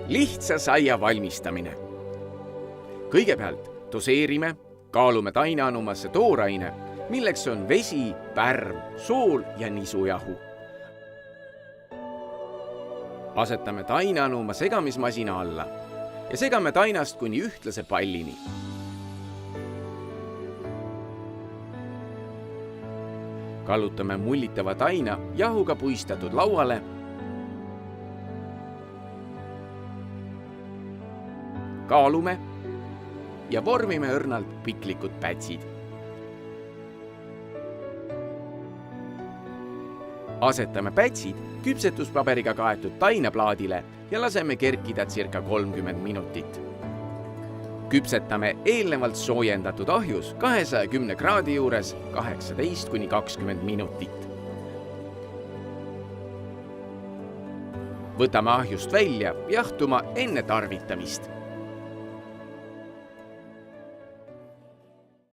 Lihtsa saia valmistamine. Kõigepealt doseerime, kaalume taineanumasse tooraine, milleks on vesi, pärm, sool ja nisujahu. Asetame taineanuma segamismasina alla ja segame tainast kuni ühtlase pallini. Kallutame mullitava taina jahuga puistatud lauale. Kaalume ja vormime õrnalt piklikud pätsid. Asetame pätsid küpsetuspaberiga kaetud taineplaadile ja laseme kerkida circa 30 minutit. Küpsetame eelnevalt soojendatud ahjus 210 kraadi juures 18–20 minutit. Võtame ahjust välja jahtuma enne tarvitamist.